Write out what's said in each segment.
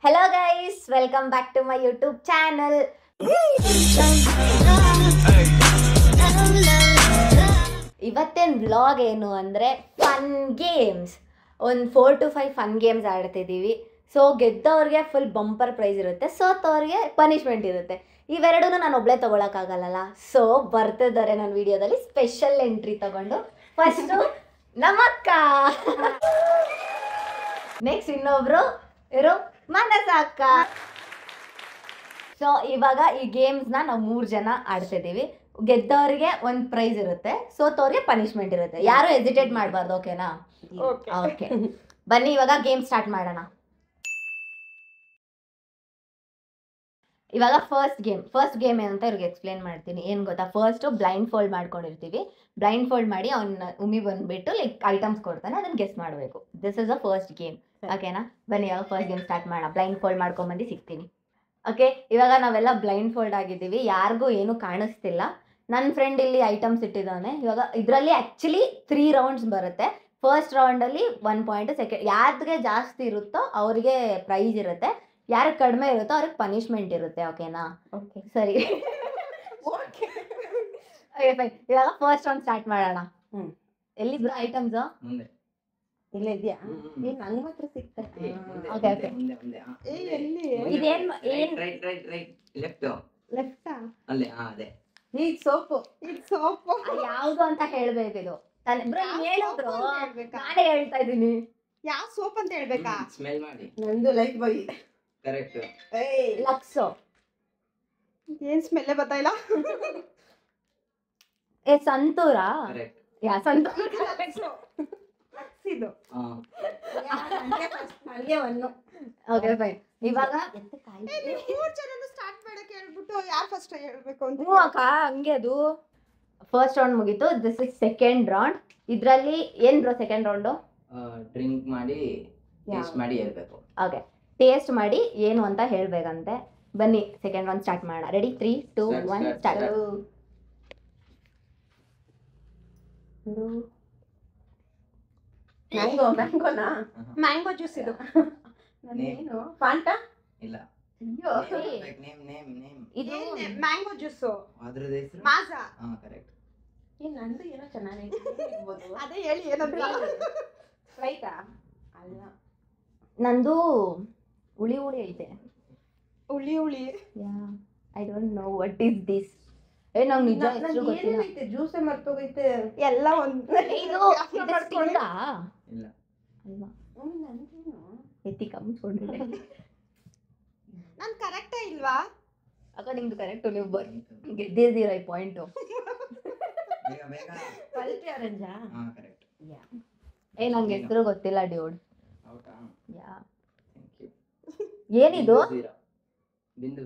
Hello guys, welcome back to my YouTube channel. ಇವತ್ತಿನ vlog ಏನು ಅಂದರೆ ಫನ್ ಗೇಮ್ಸ್. ಒಂದು 4 to 5 ಫನ್ ಗೇಮ್ಸ್ ಆಡ್ತಿದ್ದೀವಿ. ಸೊ ಗೆದ್ದವ್ರಿಗೆ ಫುಲ್ ಬಂಪರ್ ಪ್ರೈಸ್ ಇರುತ್ತೆ, ಸೋತವ್ರಿಗೆ ಪನಿಷ್ಮೆಂಟ್ ಇರುತ್ತೆ. ಇವೆರಡೂ ನಾನು ಒಬ್ಬಳೇ ತೊಗೊಳಕ್ಕಾಗಲ್ಲ. ಸೊ ಬರ್ತಿದ್ದಾರೆ ನನ್ನ ವಿಡಿಯೋದಲ್ಲಿ ಸ್ಪೆಷಲ್ ಎಂಟ್ರಿ ತಗೊಂಡು. ಫಸ್ಟು ನಮ್ಮಕ್ಕ, ನೆಕ್ಸ್ಟ್ ಇನ್ನೊಬ್ರು ಇರೋ ಮನಸ ಅಕ್ಕ. ಸೊ ಇವಾಗ ಈ ಗೇಮ್ಸ್ನ ನಾವು 3 ಜನ ಆಡ್ತಿದ್ದೀವಿ. ಗೆದ್ದವ್ರಿಗೆ ಒಂದು ಪ್ರೈಸ್ ಇರುತ್ತೆ, ಸೋತವ್ರಿಗೆ ಪನಿಷ್ಮೆಂಟ್ ಇರುತ್ತೆ. ಯಾರು ಹೆಸಿಟೇಟ್ ಮಾಡಬಾರ್ದು, ಓಕೆನಾ? ಓಕೆ, ಬನ್ನಿ ಇವಾಗ ಗೇಮ್ ಸ್ಟಾರ್ಟ್ ಮಾಡೋಣ. ಇವಾಗ ಫಸ್ಟ್ ಗೇಮ್ ಏನಂತ ಇವ್ರಿಗೆ ಎಕ್ಸ್ಪ್ಲೇನ್ ಮಾಡ್ತೀನಿ. ಏನು ಗೊತ್ತಾ, ಫಸ್ಟು ಬ್ಲೈಂಡ್ ಫೋಲ್ಡ್ ಮಾಡ್ಕೊಂಡಿರ್ತೀವಿ. ಬ್ಲೈಂಡ್ ಫೋಲ್ಡ್ ಮಾಡಿ ಅವ್ನ ಉಮಿ ಬಂದುಬಿಟ್ಟು ಲೈಕ್ ಐಟಮ್ಸ್ ಕೊಡ್ತಾನೆ, ಅದನ್ನು ಗೆಸ್ ಮಾಡಬೇಕು. This is a first game, ಓಕೆನಾ? ಬನ್ನಿ ಇವಾಗ ಫಸ್ಟ್ ಗೇಮ್ ಸ್ಟಾರ್ಟ್ ಮಾಡೋಣ. ಬ್ಲೈಂಡ್ ಫೋಲ್ಡ್ ಮಾಡ್ಕೊಂಬಂದು ಸಿಗ್ತೀನಿ. ಓಕೆ, ಇವಾಗ ನಾವೆಲ್ಲ ಬ್ಲೈಂಡ್ ಫೋಲ್ಡ್ ಆಗಿದ್ದೀವಿ, ಯಾರಿಗೂ ಏನು ಕಾಣಿಸ್ತಿಲ್ಲ. ನನ್ನ ಫ್ರೆಂಡ್ ಇಲ್ಲಿ ಐಟಮ್ಸ್ ಇಟ್ಟಿದ್ದಾನೆ. ಇವಾಗ ಇದರಲ್ಲಿ ಆ್ಯಕ್ಚುಲಿ 3 ರೌಂಡ್ಸ್ ಬರುತ್ತೆ. ಫಸ್ಟ್ ರೌಂಡಲ್ಲಿ 1 ಪಾಯಿಂಟ್, ಸೆಕೆಂಡ್ ಯಾರಿಗೆ ಜಾಸ್ತಿ ಇರುತ್ತೋ ಅವರಿಗೆ ಪ್ರೈಸ್ ಇರುತ್ತೆ, ಯಾರಿಗೆ ಕಡಿಮೆ ಇರುತ್ತೋ ಅವ್ರಿಗೆ ಪನಿಷ್ಮೆಂಟ್ ಇರುತ್ತೆ, ಓಕೆನಾ? ಓಕೆ ಸರಿ. Okay fine. ಇವಾಗ ಫಸ್ಟ್ ರೌಂಡ್ ಸ್ಟಾರ್ಟ್ ಮಾಡೋಣ. ಎಲ್ಲಿದ್ರು ಐಟಮ್ಸು? ಇಲ್ಲ ಇದೆಯಾ? ನೀನು ನಂಗೆ ಮಾತ್ರ ಸಿಗ್ತದೆ. Okay okay. ಇದೇನು ಲೆಫ್ಟಾ? ಅಲ್ಲೇ ಅದೇ ಈಗ ಸೋಪು ಯಾವುದು ಅಂತ ಹೇಳ್ಬೇಕು. ಇದು ಹೇಳಿದ್ರು, ನಾನೇ ಹೇಳ್ತಾ ಇದ್ದೀನಿ. ಯಾವ ಸೋಪ್ ಅಂತ ಹೇಳ್ಬೇಕಾ? ಸ್ಮೆಲ್ ಮಾಡಿ. ನಂದು ಲೈಫ್ ಬಾಯ್. ಕರೆಕ್ಟ್. ಲಕ್ಸೋ. ಏನ್ ಸ್ಮೆಲ್ಲೇ ಬರ್ತಾ ಸಂತೂರಾ? ಕರೆಕ್ಟ್. ಯಾ ಸಂತೂರ. ಇದು ಓಕೆ ಫೈನ್. ಇವಾಗ ಸ್ಟಾರ್ಟ್ ಮಾಡಕ್ಕೆ ಹೇಳ್ಬಿಟ್ಟು ಯಾರು ಫಸ್ಟ್ ಹೇಳ್ಬೇಕು ಅಂತ. ಹ್ಞೂ ಅಕ್ಕ, ಹಂಗೆ ಅದು. ಫಸ್ಟ್ ರೌಂಡ್ ಮುಗೀತು. This is second round. ಇದರಲ್ಲಿ ಏನು ಬ್ರೋ ಸೆಕೆಂಡ್ ರೌಂಡು? ಡ್ರಿಂಕ್ ಮಾಡಿ ಟೇಸ್ಟ್ ಮಾಡಿ ಹೇಳ್ಬೇಕು. ಓಕೆ, ಟೇಸ್ಟ್ ಮಾಡಿ ಏನು ಅಂತ ಹೇಳ್ಬೇಕಂತೆ. ಬನ್ನಿ ಸೆಕೆಂಡ್ ರೌಂಡ್ ಸ್ಟಾರ್ಟ್ ಮಾಡೋಣ. ರೆಡಿ? 3, 2, 1 ಸ್ಟಾರ್ಟ್. ಮ್ಯಾಂಗೋನಾ? ಮ್ಯಾಂಗೋ ಜ್ಯೂಸ್ ಇದು. ಏನು ಫಾಂಟಾ? ಇಲ್ಲ. ಅಯ್ಯೋ, ನೇಮ್ ಇದು ಮ್ಯಾಂಗೋ ಜ್ಯೂಸು. ಅದ್ರದ್ದು ಹೆಸರು? ಮಾಜಾ. ಕರೆಕ್ಟ್. ನಂದು ಏನೋ ಚೆನ್ನಾಗಿದೆ. ಅದೇ ಹೇಳಿ ಏನಂದ್ರೆ ಸ್ಪ್ರೈಟಾ? ಅಲ್ಲ, ನಂದು ಹುಳಿ ಐತೆ. ಹುಳಿ yeah, I don't know what is this. ನಂಗೆ ನಿಜ ಹೆಸರು ಗೊತ್ತಿಲ್ಲ. ಜ್ಯೂಸೇ ಮರ್ತೋಗೈತೆ ಎಲ್ಲ. ಒಂದು ಇದು ಸ್ಟಿಂಗಾ? ಇಲ್ಲ. ಅಲ್ವಾ? ನಂದೇನು ಎತ್ತಿ ಕಮ್ಸ್ಕೊಂಡಿದ್ದೆ. ನಾನು ಕರೆಕ್ಟೇ ಇಲ್ವಾ? ಅಕ್ಕ ನಿಮ್ದು ಕರೆಕ್ಟು, ನೀವು ಗೆದ್ದಿದ್ದೀರ ಈ ಪಾಯಿಂಟು. ಬೇಗ ಪಲ್ಟಿ ಆರೆಂಜಾ? ಕರೆಕ್ಟ್. ನಂಗೆ ಹೆಸರು ಗೊತ್ತಿಲ್ಲ ಡ್ಯೂಡ್. ಹೌದಾ? ಯಾ, ಥ್ಯಾಂಕ್ ಯು. ಏನಿದು? ಬಿಂದು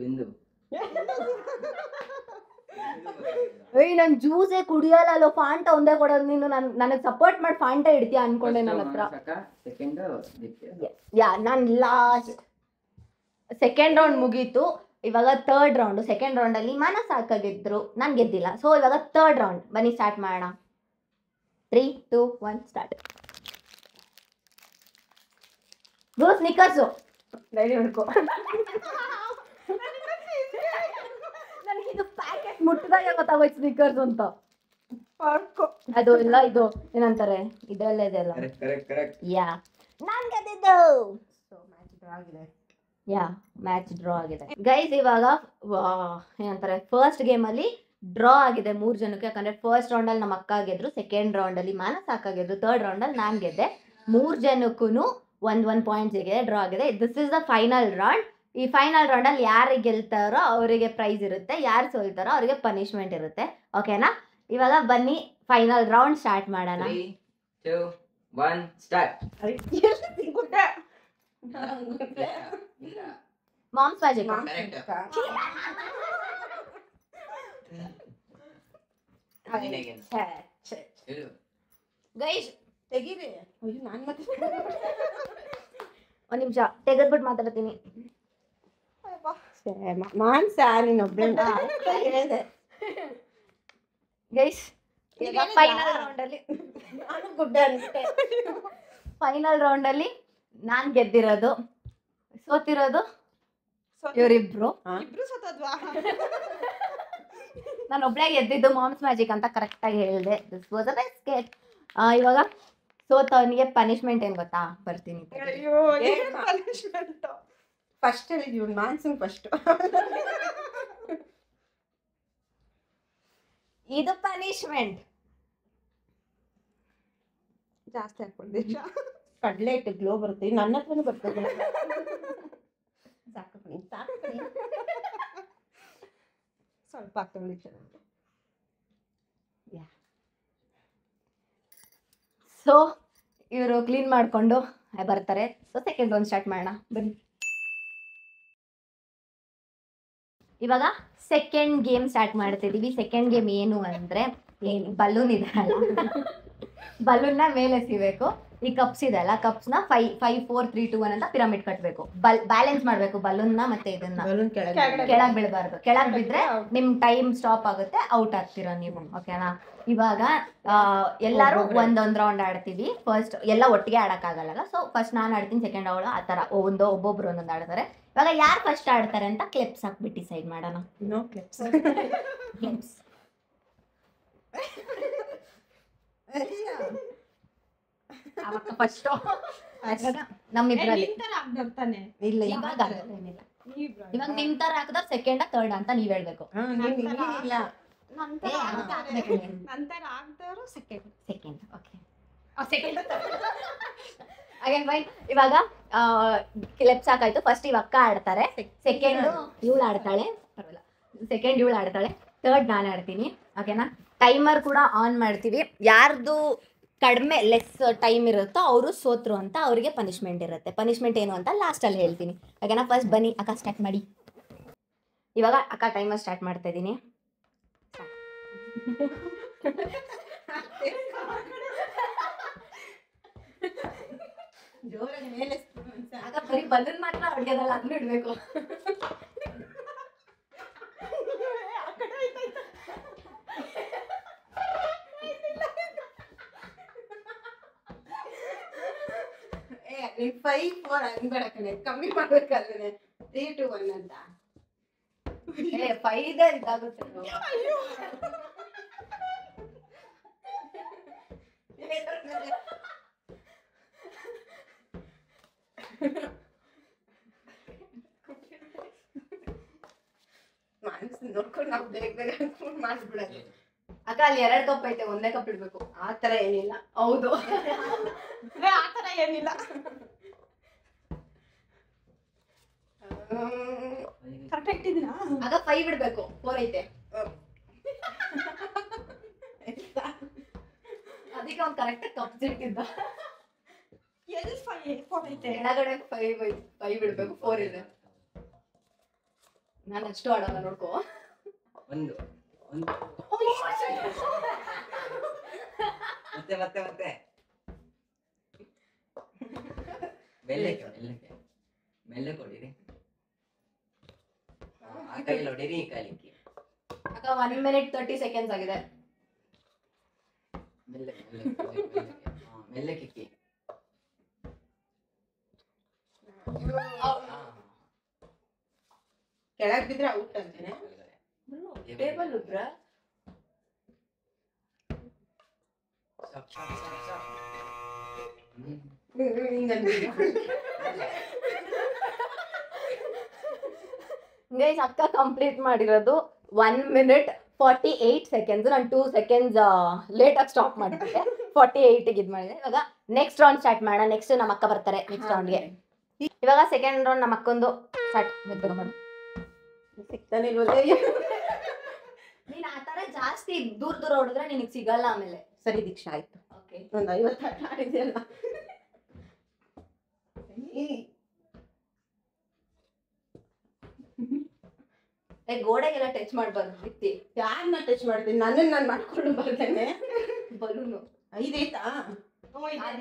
ನಾನು ಜ್ಯೂಸೇ ಕುಡಿಯಲ್ಲ, ಫಾಂಟ ಒಂದೇ ಕೊಡೋದು. ನೀನು ನನಗೆ ಸಪೋರ್ಟ್ ಮಾಡಿ ಫಾಂಟ ಇಡ್ತೀಯ ಅನ್ಕೊಂಡೆ ನನ್ನ ಹತ್ರ. ಸೆಕೆಂಡ್ ಯಾ, ನಾನು ಲಾಸ್ಟ್. ಸೆಕೆಂಡ್ ರೌಂಡ್ ಮುಗೀತು. ಇವಾಗ ಥರ್ಡ್ ರೌಂಡು. ಸೆಕೆಂಡ್ ರೌಂಡಲ್ಲಿ ಮನಸ್ಸು ಹಾಕಾಗಿದ್ರು, ನಾನು ಗೆದ್ದಿಲ್ಲ. ಸೊ ಇವಾಗ ಥರ್ಡ್ ರೌಂಡ್, ಬನ್ನಿ ಸ್ಟಾರ್ಟ್ ಮಾಡೋಣ. 3, 2, 1 ಸ್ಟಾರ್ಟ್. ಬ್ರೋ ಸ್ನಿಕರ್ಸು ರೆಡಿ ಮಾಡ್ಕೊ. ನನಗಿದು ಪ್ಯಾಕೆಟ್ ಮುಟ್ಟಿದಾಗ ಗೊತ್ತಾಗೋಯ್ತು ಸ್ನಿಕರ್ಸ್ ಅಂತ. ಅದು ಎಲ್ಲ ಇದು ಏನಂತಾರೆ, ಇದರಲ್ಲೇ ಇದೆಲ್ಲ. ಯಾ, ನಾನು ಗೆದ್ದಿದ್ದು. ಯಾ, ಮ್ಯಾಚ್ ಡ್ರಾ ಆಗಿದೆ ಗೈಸ್. ಇವಾಗ ಏನಂತಾರೆ, ಫಸ್ಟ್ ಗೇಮಲ್ಲಿ ಡ್ರಾ ಆಗಿದೆ 3 ಜನಕ್ಕೆ. ಯಾಕಂದರೆ ಫಸ್ಟ್ ರೌಂಡಲ್ಲಿ ನಮ್ಮ ಅಕ್ಕ ಗೆದ್ರು, ಸೆಕೆಂಡ್ ರೌಂಡಲ್ಲಿ ಮಾನಸ ಹಾಕಾಗಿದ್ರು, ಥರ್ಡ್ ರೌಂಡಲ್ಲಿ ನಾನು ಗೆದ್ದೆ. 3 ಜನಕ್ಕೂ 1 ಪಾಯಿಂಟ್ ಸಿಗಿದೆ, ಡ್ರಾ ಆಗಿದೆ. This is the final round. ಈ ಫೈನಲ್ ರೌಂಡಲ್ಲಿ ಯಾರಿಗೆ ಗೆಲ್ತಾರೋ ಅವರಿಗೆ ಪ್ರೈಸ್ ಇರುತ್ತೆ, ಯಾರು ಸೋಲ್ತಾರೋ ಅವರಿಗೆ ಪನಿಷ್ಮೆಂಟ್ ಇರುತ್ತೆ, ಓಕೆನಾ? ಇವಾಗ ಬನ್ನಿ ಫೈನಲ್ ರೌಂಡ್ ಸ್ಟಾರ್ಟ್ ಮಾಡೋಣ. 3, 2, 1 ಸ್ಟಾರ್ಟ್. Moms magic. ಗೈಸ್ ತೆಗೀರಿ. ನಾನು ಮತ್ತೆ ಒಂದು ನಿಮಿಷ ತೆಗೆದ್ಬಿಟ್ಟು ಮಾತಾಡ್ತೀನಿ. ಮಾನ್ಸ ನೀನೊಬ್ಬಳೆ ಹೇಳಿದೆ. ಗೈಸ್ ಫೈನಲ್ ರೌಂಡಲ್ಲಿ ಫೈನಲ್ ರೌಂಡಲ್ಲಿ ನಾನು ಗೆದ್ದಿರೋದು. ಸೋತಿರೋದು ಇವರಿಬ್ರು. ಇಬ್ರು ಸತ್ತದ್ವಾ? ನಾನು ಒಬ್ಳೆ ಗೆದ್ದಿದ್ದು ಮಾಮ್ಸ್ ಮ್ಯಾಜಿಕ್ ಅಂತ ಕರೆಕ್ಟ್ ಆಗಿ ಹೇಳಿದೆ. This was a biscuit. ಇವಾಗ ಸೋತವನಿಗೆ ಪನಿಷ್ಮೆಂಟ್ ಏನ್ ಗೊತ್ತಾ? ಬರ್ತೀನಿ. ಅಯ್ಯೋ ಏನ್ ಪನಿಷ್ಮೆಂಟ್? ಫಸ್ಟ್ ಹೇಳಿದ್ವಿ ಮಾನ್ಸೂನ್ ಫಸ್ಟ್. ಇದು ಪನಿಷ್ಮೆಂಟ್. ಜಾಸ್ತಿ ಹಾಕೊಂಡಿದ್ದ ಕಡಲೆ ಇಟ್ಟು ಗ್ಲೋ ಬರುತ್ತೆ. ನನ್ನ ಹತ್ರನೂ ಬರ್ತದೆ. ಸಾಕು ಕಣಿ, ಸಾಕು ಕಣಿ. ಸ್ವಲ್ಪ ಹಾಕ್ತೊಳ್ಳಿ ಚೆನ್ನಾಗಿ. ಸೊ ಇವರು ಕ್ಲೀನ್ ಮಾಡ್ಕೊಂಡು ಬರ್ತಾರೆ. ಸೊ ಸೆಕೆಂಡ್ ರೌಂಡ್ ಸ್ಟಾರ್ಟ್ ಮಾಡೋಣ ಬನ್ನಿ. ಇವಾಗ ಸೆಕೆಂಡ್ ಗೇಮ್ ಸ್ಟಾರ್ಟ್ ಮಾಡ್ತಿದೀವಿ. ಸೆಕೆಂಡ್ ಗೇಮ್ ಏನು ಅಂದ್ರೆ ಬಲೂನ್ ಇದೆ ಅಲ್ಲ, ಬಲೂನ್ನ ಮೇಲೆ ಎಸಿಬೇಕು. ಈ ಕಪ್ಸ್ ಇದೆ ಅಲ್ಲ, ಕಪ್ಸ್ನ 5 4 3 2 1 ಅಂತ ಪಿರಮಿಡ್ ಕಟ್ಟಬೇಕು. ಬ್ಯಾಲೆನ್ಸ್ ಮಾಡಬೇಕು ಬಲೂನ್ನ ಮತ್ತೆ ಇದನ್ನ. ಬಲೂನ್ ಕೆಳಗೆ ಬೀಳಬಾರ್ದು. ಕೆಳಗೆ ಬಿದ್ರೆ ನಿಮ್ ಟೈಮ್ ಸ್ಟಾಪ್ ಆಗುತ್ತೆ, ಔಟ್ ಆಗ್ತೀರಾ ನೀವು. ಓಕೆನಾ? ಇವಾಗ ಎಲ್ಲರೂ ಒಂದೊಂದ್ ರೌಂಡ್ ಆಡ್ತೀವಿ. ಫಸ್ಟ್ ಎಲ್ಲ ಒಟ್ಟಿಗೆ ಆಡಕ್ಕಾಗಲ್ಲ. ಸೊ ಫಸ್ಟ್ ನಾನು ಆಡ್ತೀನಿ, ಸೆಕೆಂಡ್ ಅವಳು, ಆ ತರ ಒಬ್ಬೊಬ್ರು ಒಂದೊಂದು ಆಡ್ತಾರೆ. ಇವಾಗ ಯಾರು ಫಸ್ಟ್ ಆಡ್ತಾರೆ ಅಂತ ಕ್ಲಿಪ್ಸ್ ಹಾಕ್ಬಿಟ್ಟು ಡಿಸೈಡ್ ಮಾಡೋಣ. No clips. ಕ್ಲಿಪ್ಸ್ ಅವಾಗ ಫಸ್ಟ್ ನಮ್ಮಿಬ್ರಲ್ಲಿ ಇಲ್ಲ ಇವಾಗ ನಿಮ್ ತರ ಹಾಕಿದ್ರೆ ಸೆಕೆಂಡ್ ಥರ್ಡ್ ಅಂತ ನೀವ್ ಹೇಳ್ಬೇಕು. ಇಲ್ಲ ಸೆಕೆಂಡ್ ಓಕೆ. ಇವಾಗ ಕ್ಲಿಪ್ಸ್ ಹಾಕಾಯ್ತು. ಫಸ್ಟ್ ಇವ್ ಅಕ್ಕ ಆಡ್ತಾರೆ, ಸೆಕೆಂಡ್ ಇವಳು ಆಡ್ತಾಳೆ, ಪರವಾಗಿಲ್ಲ, ಸೆಕೆಂಡ್ ಇವಳು ಆಡ್ತಾಳೆ, ಥರ್ಡ್ ನಾನು ಆಡ್ತೀನಿ. ಓಕೆನಾ? ಟೈಮರ್ ಕೂಡ ಆನ್ ಮಾಡ್ತೀವಿ. ಯಾರ್ದು ಕಡಿಮೆ ಲೆಸ್ ಟೈಮ್ ಇರುತ್ತೋ ಅವರು ಸೋತ್ರು ಅಂತ ಅವರಿಗೆ ಪನಿಷ್ಮೆಂಟ್ ಇರುತ್ತೆ. ಪನಿಷ್ಮೆಂಟ್ ಏನು ಅಂತ ಲಾಸ್ಟಲ್ಲಿ ಹೇಳ್ತೀನಿ. ಓಕೆನಾ? ಫಸ್ಟ್ ಬನ್ನಿ ಅಕ್ಕ ಸ್ಟಾರ್ಟ್ ಮಾಡಿ. ಇವಾಗ ಅಕ್ಕ ಟೈಮರ್ ಸ್ಟಾರ್ಟ್ ಮಾಡ್ತಾ ಇದ್ದೀನಿ. ಜೋರಾಗಿ ಮೇಲೆ ಅಕ್ಕ ಬರೀ ಬಲೂನ್ ಮಾತ್ರ ಹೊಡೆಯೋದಲ್ಲ, ಅದನ್ನ ಇಡ್ಬೇಕು. ಏ 5 4 ಅನ್ಬೇಡ ಕಣೆ, ಕಮ್ಮಿ ಮಾಡ್ಬೇಕಲ್ವೇ? 3 2 1 ಅಂತ. 5 ಇದಾಗುತ್ತೆ. ಮನಸ್ಸು ನೋಡ್ಕೊಂಡು ನಾವು ಬೇಗ ಬೇಗ ಮಾಡ್ಬಿಡೋದು. ಅಕ್ಕ ಅಲ್ಲಿ 2 ಕಪ್ ಐತೆ, ಒಂದೇ ಕಪ್ ಇಡ್ಬೇಕು. ಆ ತರ ಏನಿಲ್ಲ. ಹೌದು, ಆ ತರ ಏನಿಲ್ಲ. ಕರೆಕ್ಟ್ ಇದೀನಾ? ಆಗ 5 ಇಡ್ಬೇಕು. 4 ಐತೆ, ಅದಕ್ಕೆ ಅವ್ನು ಕರೆಕ್ಟ್ ಕಪ್ ಇಟ್ಟಿದ್ದ. ಎಲ್ಲಿ 4 ಐತೆ? ಕೆಳಗಡೆ 5 ಇಡ್ಬೇಕು, 4 ಇದೆ. ನಾನು ಅಷ್ಟು ಆಡಲ್ಲ, ನೋಡ್ಕೋ. ಒಂದು ಮತ್ತೆ ಮೆಲ್ಲೆ ಕೊಡಿರಿ. ಆ ಕೈಲಿ ಹೊಡೀರಿ, ಈ ಕೈಲಿಕ್ಕಿ. ಅಕ್ಕ 1 minute 30 seconds ಆಗಿದೆ. ಮೆಲ್ಲೆ ಕಿಕ್ಕಿ. ಕೆಳಗೆ ಬಿದ್ರೆ ಔಟ್ ಅಂತಾನೆ. ಟೇಬಲ್ ಉದ್ರ ಗೈಸ್, ಅಕ್ಕ ಕಂಪ್ಲೀಟ್ ಮಾಡಿರೋದು 1 minute 48 seconds. ನಾನು 2 seconds ಲೇಟಾಗಿ ಸ್ಟಾಪ್ ಮಾಡಿದ್ದೆ. 48 ಇದು ಮಾಡಿದೆ. ಇವಾಗ ನೆಕ್ಸ್ಟ್ ರೌಂಡ್ ಸ್ಟಾರ್ಟ್ ಮಾಡೋಣ. ನೆಕ್ಸ್ಟ್ ನಮ್ಮ ಅಕ್ಕ ಬರ್ತಾರೆ ನೆಕ್ಸ್ಟ್ ರೌಂಡ್ಗೆ. ಇವಾಗ ಸೆಕೆಂಡ್ ರೌಂಡ್ ನಮ್ಮ ಅಕ್ಕೊಂದು ಸ್ಟಾರ್ಟ್ ಮಾಡಿ. ಸಿಗ್ತಾನೆ ಇಲ್ವಲ್ಲ? ನೀನ್ ಆ ತರ ಜಾಸ್ತಿ ದೂರ ಹೊಡೆದ್ರೆ ನಿನಗೆ ಸಿಗಲ್ಲ ಆಮೇಲೆ. ಸರಿ ದೀಕ್ಷಾ, ಆಯ್ತು. ಓಕೆ, ಒಂದು 50 ಆಟ ಆಡಿದೆಯಲ್ಲ. ಗೋಡೆಗೆಲ್ಲ ಟಚ್ ಮಾಡಬಾರ್ದು. ಬಿತ್ತಿ ಯಾರನ್ನ ಟಚ್ ಮಾಡ್ತೀನಿ? ನನ್ನನ್ನು ನಾನು ಮಾಡ್ಕೊಂಡು ಬರ್ತೇನೆ. ಬಲೂನು 5 ಐತಾ?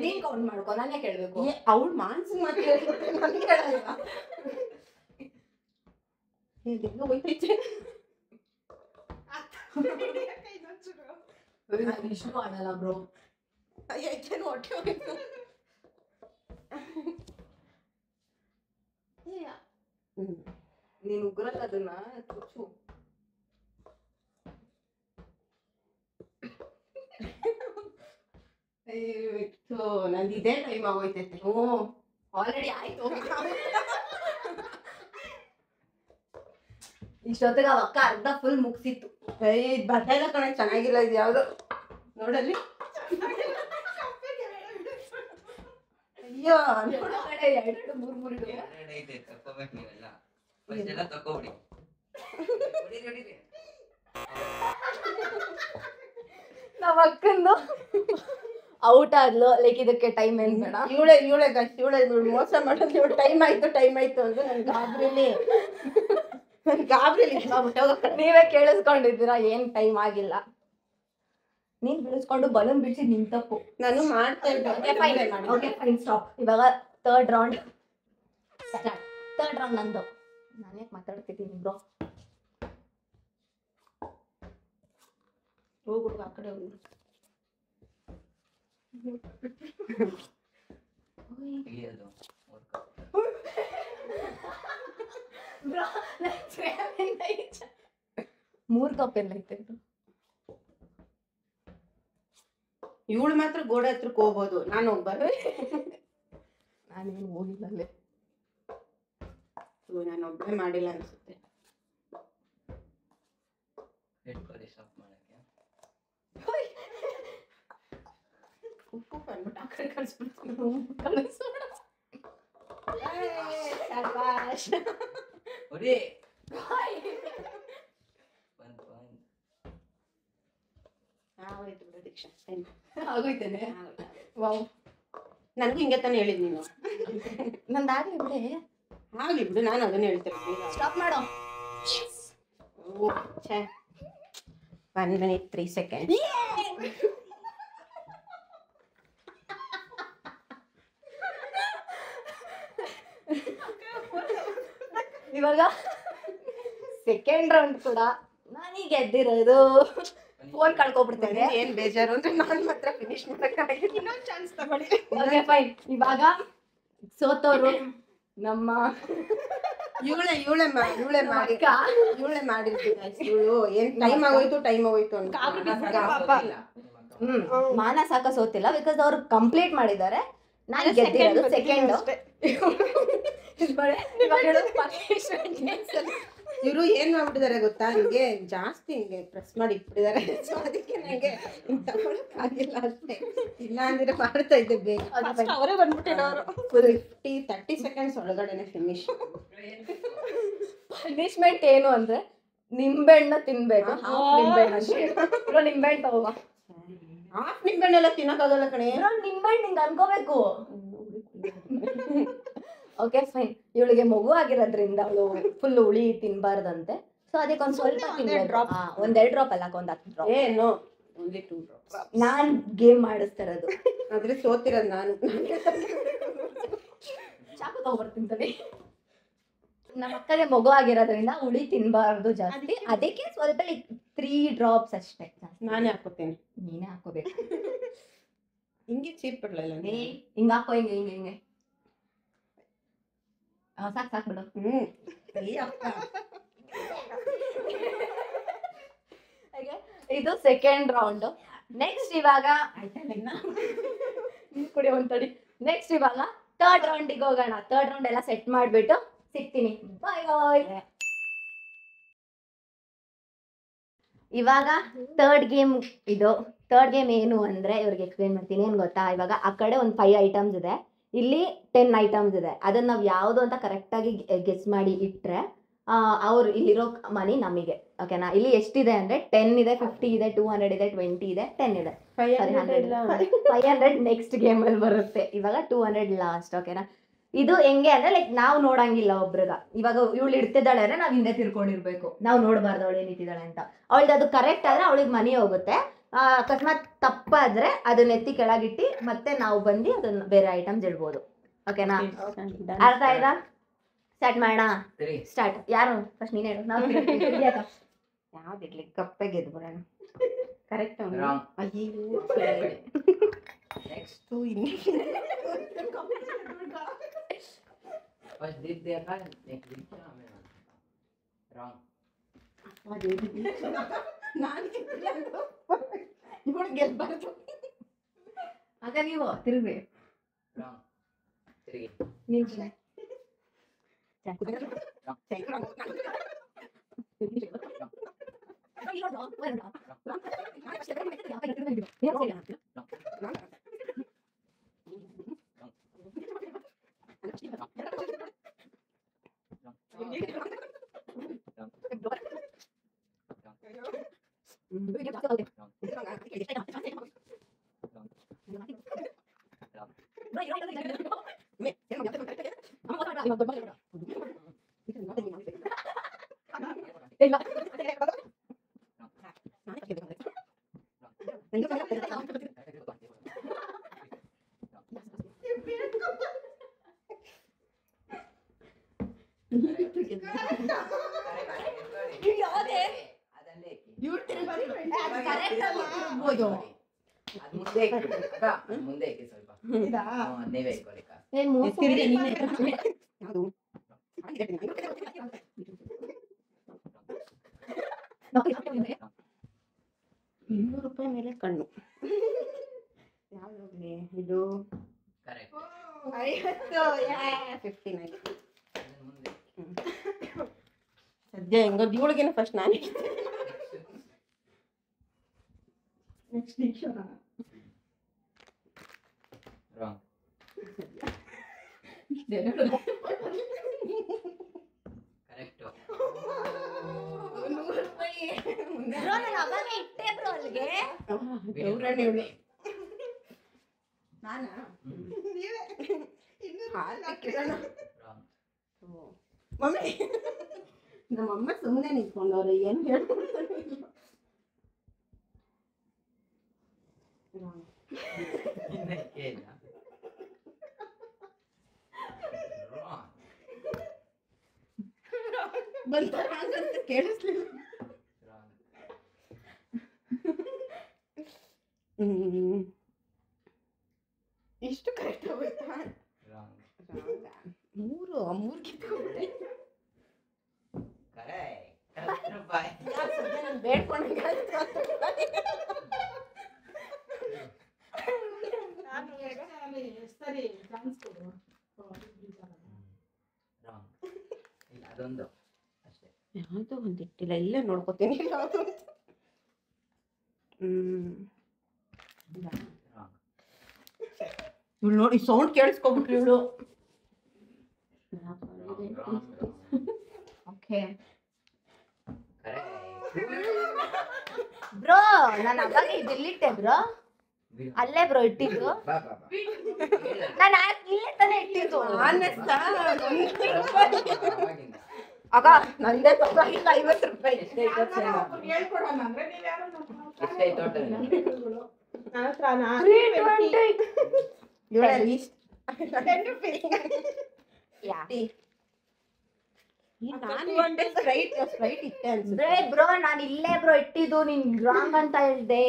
ನೀನ್ ಕೌಂಟ್ ಮಾಡ್ಕೊ, ನಾನೇ ಕೇಳ್ಬೇಕು. ಅವಳು ಮಾನ್ಸಿಗೆ ಮಾತ್ರ ಹೇಳ್ಕೊಡ್ತೀನಿ, ನನಗೆ ಹೇಳಲ್ಲ. ಹೋಯ್ತೈತೆ. ನಾನು ಇಷ್ಟು ಮಾಡಲ್ಲ ಬ್ರೋ. ಅಯ್ಯೋ ಹೊಟ್ಟೆ ಹೋಗಿತ್ತು. ನೀನು ಉಗ್ರಲ್ಲ ಅದನ್ನ ಚುಚ್ಚು. ನಂದು ಇದೇ ಟೈಮ್ ಆಗೋಯ್ತೈತೆ. ಆಲ್ರೆಡಿ ಆಯ್ತು. ಇಷ್ಟೊತ್ತಿಗೆ ಅವ ಅಕ್ಕ ಅರ್ಧ ಫುಲ್ ಮುಗಿಸಿತ್ತು. ಇದು ಬರ್ತಾ ಇಲ್ಲ ಕಣೆ, ಚೆನ್ನಾಗಿಲ್ಲ ಇದು ಯಾವ್ದು ನೋಡಲ್ಲಿ. ಅಯ್ಯೋ ಎರಡು ಮೂರು ಐತೆ ತಕೋಬೇಕು ನೀವೆಲ್ಲ. ಫಸ್ಟ್ ಎಲ್ಲ ತಕೋಬಿಡಿ. ಹೊಡೀರಿ. ನಮ್ಮ ಅಕ್ಕಂದು ಔಟ್ ಆದ್ಲು. ಲೈಕ್ ಇದಕ್ಕೆ ಟೈಮ್ ಏನ್ ಬೇಡ. ಇವಳೆ ಮೋಸ ಮಾಡೋದು. ಇವಳು ಟೈಮ್ ಆಯ್ತು ಅಂದ್ರೆ ನನ್ ಗಾಬ್ರಿಲಿ ನೀವೇ ಕೇಳಿಸ್ಕೊಂಡಿದ್ದೀರಾ, ಏನ್ ಟೈಮ್ ಆಗಿಲ್ಲ. ನೀನ್ ಬಿಡಿಸ್ಕೊಂಡು ಬಲೂನ್ ಬಿಡಿಸಿ ನಿನ್ ತಪ್ಪು. ನಾನು ಮಾಡ್ತಾ ಇದ್ದೆ. Fine stop. ಇವಾಗ ಥರ್ಡ್ ರೌಂಡ್ ನಂದು. ನಾನು ಯಾಕೆ ಮಾತಾಡ್ತಿದ್ದೀನಿ ಬ್ರೋ? ಹೋಗ್ಬಿಟ್ಟು ಆ ಕಡೆ ಹೋಗಿ. ಇಳಿಯೋದು. ಮೂರ್ ಕಪ್ ಎಲ್ಲ ಐತೆ. ಇವಳು ಮಾತ್ರ ಗೋಡೆ ಹತ್ರಕ್ಕೆ ಹೋಗ್ಬೋದು, ನಾನು ಹೋಗ್ಬಾರ್ದು. ನಾನೇನು ಹೋಗಿಲ್ಲ ಅಲ್ಲೇ. ನಾನು ಒಬ್ಬಳೇ ಮಾಡಿಲ್ಲ ಅನ್ಸುತ್ತೆ. ಸ್ಟಾಪ್ ಮಾಡಕ್ಕೆ ಉಪ್ಪು ಬಂದ್ಬಿಟ್ಟು ಆ ಕಡೆ ಕಳಿಸ್ಬಿಡ್ತೀನಿ. ಹೊಡಿ. ಆಗೋಯ್ತು ಬಿಡು ದೀಕ್ಷಾ. ಆಗೋಯ್ತೇನೆ. ವಾವ್, ನನಗೂ ಹಿಂಗೆ ತಾನೇ ಹೇಳಿದ್ ನೀನು. ನಂದಾಗ್ಲಿ ಬಿಡೆ. ಆಗ್ಲಿ ಬಿಡು, ನಾನು ಅದನ್ನ ಹೇಳ್ತೇನೆ. ಸ್ಟಾಪ್ ಮಾಡೋ. 1 minute 3 seconds. ಇವಾಗ ಸೆಕೆಂಡ್ ರೌಂಡ್ ಕೂಡ ನಾನೀಗ ಗೆದ್ದಿರೋದು. ಫೋನ್ ಕಳ್ಕೊಬಿಡ್ತೇನೆ. ಏನ್ ಬೇಜಾರು ಅಂದ್ರೆ ನಾನು ಮಾತ್ರ ಫಿನಿಶ್ ಮಾಡಕ್ಕಾಗಿಲ್ಲ. ಇನ್ನೊಂದು ಚಾನ್ಸ್ ತಗೊಳ್ಳಿ. Okay fine. ಇವಾಗ ಸೋತೋರು ನಮ್ಮ ಇವಳೆ ಮಾಡಿರ್ತೀವಿ. ಇವಳು ಏನ್ ಟೈಮ್ ಆಗೋಯ್ತು ಅಂತ. ಮಾನ ಸಾಕ ಸೋತಿಲ್ಲ, ಬಿಕಾಸ್ ಅವ್ರು ಕಂಪ್ಲೀಟ್ ಮಾಡಿದ್ದಾರೆ. ನಾನು ಗೆದ್ದಿರೋದು ಸೆಕೆಂಡ್. ಇವರು ಏನ್ ಮಾಡ್ಬಿಟ್ಟಿದ್ದಾರೆ ಗೊತ್ತಾ, ಹಿಂಗೆ ಜಾಸ್ತಿ ಹಿಂಗೆ ಪ್ರೆಸ್ ಮಾಡಿ ಇಟ್ಬಿಟ್ಟಿದ್ದಾರೆ. ಸೊ ಅದಕ್ಕೆ ನಂಗೆ ತಗೊಳಕ್ ಆಗಿಲ್ಲ ಅಷ್ಟೇ. ಇಲ್ಲ ಅಂದ್ರೆ ಮಾಡ್ತಾ ಇದ್ದೆ ಬೇಗ. ಅವರೇ ಬಂದ್ಬಿಟ್ಟಿರೋರು. 30 seconds ಒಳಗಡೆನೆ ಫಿನಿಶ್. ಪನಿಷ್ಮೆಂಟ್ ಏನು ಅಂದ್ರೆ ನಿಂಬೆಹಣ್ಣ ತಿನ್ಬೇಕು. ನಿಂಬೆಹಣ್ಣು ತಗೋ. ಹಾಫ್ ನಿಂಬೆಹಣ್ಣೆಲ್ಲ ತಿನ್ನಕ್ಕಾಗಲ್ಲ ಕಣೆ. ನಿಂಬೆಹಣ್ಣು ಹಿಂಗ ಅನ್ಕೋಬೇಕು. Okay fine. ಇವಳಿಗೆ ಮಗು ಆಗಿರೋದ್ರಿಂದ ಅವಳು ಫುಲ್ ಹುಳಿ ತಿನ್ಬಾರ್ದಂತೆ. ಸೊ ಅದಕ್ಕೆ ಒಂದ್ ಸ್ವಲ್ಪ ತಿನ್ಬೇಕು. 1-2 ಡ್ರಾಪ್ ಅಲ್ಲ, 10 ಡ್ರಾಪ್. ಏನು only 2 drops. ನಾನ್ ಗೇಮ್ ಮಾಡಿಸ್ತಿರೋದು. ಆದ್ರೆ ಸೋತಿರೋದು ನಾನು. ಚಾಕು ತಗೊಬರ್ತೀನಿ. ನಮ್ಮ ಅಕ್ಕಗೆ ಮಗು ಆಗಿರೋದ್ರಿಂದ ಹುಳಿ ತಿನ್ಬಾರ್ದು ಜಾಸ್ತಿ. ಅದಕ್ಕೆ ಸ್ವಲ್ಪ 3 ಡ್ರಾಪ್ಸ್ ಅಷ್ಟೇ. ನಾನೇ ಹಾಕೋತೇನೆ. ನೀನೇ ಹಾಕೋಬೇಕು. ಹಿಂಗೆ ಚೀಪ್ ಬಿಡ್ಲಲ್ಲ. ಹಿಂಗ ಹಾಕೋ. ಹಿಂಗೆ ಸಾಕು ಬಿಡು. ಇದು ಸೆಕೆಂಡ್ ರೌಂಡ್. ನೆಕ್ಸ್ಟ್ ಇವಾಗ ಕುಡಿ ಒಂತಡಿ. ನೆಕ್ಸ್ಟ್ ಇವಾಗ ಥರ್ಡ್ ರೌಂಡಿಗೆ ಹೋಗೋಣ. ಥರ್ಡ್ ರೌಂಡ್ ಎಲ್ಲ ಸೆಟ್ ಮಾಡ್ಬಿಟ್ಟು ಸಿಗ್ತೀನಿ. ಬಾಯ್ ಬಾಯ್. ಇವಾಗ ಥರ್ಡ್ ಗೇಮ್ ಇದು. ಥರ್ಡ್ ಗೇಮ್ ಏನು ಅಂದ್ರೆ ಇವ್ರಿಗೆ ಎಕ್ಸ್ಪ್ಲೇನ್ ಮಾಡ್ತೀನಿ. ಏನ್ ಗೊತ್ತಾ, ಇವಾಗ ಆ ಕಡೆ ಒಂದು 5 ಐಟಮ್ಸ್ ಇದೆ, ಇಲ್ಲಿ 10 ಐಟಮ್ಸ್ ಇದೆ. ಅದನ್ನ ನಾವು ಯಾವುದು ಅಂತ ಕರೆಕ್ಟಾಗಿ ಗೆಸ್ ಮಾಡಿ ಇಟ್ಟರೆ ಅವ್ರು ಇಲ್ಲಿರೋ ಮನಿ ನಮಗೆ. ಓಕೆನಾ? ಇಲ್ಲಿ ಎಷ್ಟಿದೆ ಅಂದ್ರೆ 10 ಇದೆ, 50 ಇದೆ, 200 ಇದೆ, 20 ಇದೆ, 10 ಇದೆ. 500 ನೆಕ್ಸ್ಟ್ ಗೇಮಲ್ಲಿ ಬರುತ್ತೆ. ಇವಾಗ 200 ಲಾಸ್ಟ್. ಓಕೆನಾ? ಇದು ಹೆಂಗೆ ಅಂದ್ರೆ ಲೈಕ್ ನಾವು ನೋಡಂಗಿಲ್ಲ ಒಬ್ರಿಗ. ಇವಾಗ ಇವಳು ಇಡ್ತಿದ್ದಾಳೆ ಅಂದ್ರೆ ನಾವು ಹಿಂದೆ ತಿರ್ಕೊಂಡಿರ್ಬೇಕು. ನಾವು ನೋಡಬಾರ್ದು ಅವಳು ಏನಿಟ್ಟಿದ್ದಾಳೆ ಅಂತ. ಅವಳದ್ದು ಅದು ಕರೆಕ್ಟ್ ಆದ್ರೆ ಅವಳಿಗೆ ಮನಿ ಹೋಗುತ್ತೆ. ಅಕಸ್ಮಾತ್ ತಪ್ಪಾದ್ರೆ ಅದನ್ನ ಎತ್ತಿ ಕೆಳಗಿಟ್ಟು ಮತ್ತೆ ನಾವು ಬಂದು ಅದನ್ನ ಬೇರೆ ಐಟಮ್ಸ್ ಇಡ್ಬೋದು. ಓಕೆನಾ? ಅರ್ಥ ಆಯ್ತಾ? ಸ್ಟಾರ್ಟ್ ಮಾಡೋಣ. ಸ್ಟಾರ್ಟ್. ಯಾರು ಫಸ್ಟ್? ನೀನು ಹೇಳು. ನಾವು ಯಾವ್ದಿರ್ಲಿ, ಕಪ್ಪೆ ಗೆದ್ಬಿಡೋಣ. ಕರೆಕ್ಟ್. ಫಸ್ಟ್ ದಿದ್ದೆ ನೆಕ್ಸ್ಟ್ ದಿಕ್ಕ ಆಮೇಲೆ ರಾಂಗ್ ನಾನು ಇವಳು ಗೆಲ್ಬಾರ್ದು. ಆಗ ನೀವು ತಿರುಗಿ ರಾಂಗ್ ತಿರುಗಿ ನಿಲ್ಸಿ. ಮುಂದೆ ಸ್ವಲ್ಪ ನೀವೇ ಇಟ್ಕೊಳ್ಳಿ ₹200 ಮೇಲೆ ಕಣ್ಣು. ಯಾವ್ದು ಇದು? ಕರೆಕ್ಟ್ 59. ಸದ್ಯ ಹೆಂಗೋ ಇವಳಿಗೇನೆ ಫಸ್ಟ್ ನಾನು ನೆಕ್ಸ್ಟ್ ನಿಮಿಷ ರಾಂಗ್ ಕರೆಕ್ಟ್ ಬ್ರೋ ನಾನು ಅವಾಗೇ ಇಟ್ಟೆ ಬ್ರೋ ಅಲ್ಲಿಗೆ. ಗೌರಣ್ಯ ಇವಳು. ನಾನಾ? ಮಮ್ಮಿ ನಮ್ಮಮ್ಮ ಸುಮ್ಮನೆ ನಿಂತ್ಕೊಂಡವ್ರೆ, ಏನು ಹೇಳ್ಕೊಡ್ತಾರೆ ಇಲ್ಲ. ಬಂತಾರ ಅಂತ ಕೇಳಿಸ್ಲಿಲ್ಲ. ಇಷ್ಟು ಕರೆಕ್ಟ್ ಹೋಯ್ತಾ? ಮೂರು ಕಿತ್ಕೊಂಡ್ಬಿಟ್ಟೆ. ಬೇಡ್ಕೊಂಡಂಗೆ ಅದೊಂದು ಅಷ್ಟೇ. ಯಾವುದು ಒಂದು ಇಟ್ಟಿಲ್ಲ, ಇಲ್ಲೇ ನೋಡ್ಕೋತೀನಿ ಯಾವುದು. ಇವಳು ನೋಡಿ ಸೌಂಡ್ ಕೇಳಿಸ್ಕೊಬಿಟ್ರಿ ಇವಳು. ಓಕೆ ಬ್ರೋ ನಾನು ಅವಾಗ ಇದಿಲ್ಲಿಟ್ಟೆ ಬ್ರೋ, ಅಲ್ಲೇ ಬ್ರೋ ಇಟ್ಟಿದ್ದು. ನಾನು ಇಲ್ಲೇ ತಾನೇ ಇಟ್ಟಿದ್ದು. ಆಗ ನಂದೇ ತಪ್ಪಾಗಿಲ್ಲ. ₹50 ಬ್ರೋ ನಾನು ಇಲ್ಲೇ ಬ್ರೋ ಇಟ್ಟಿದ್ದು, ನೀನ್ ರಾಂಗ್ ಅಂತ ಹೇಳ್ದೆ.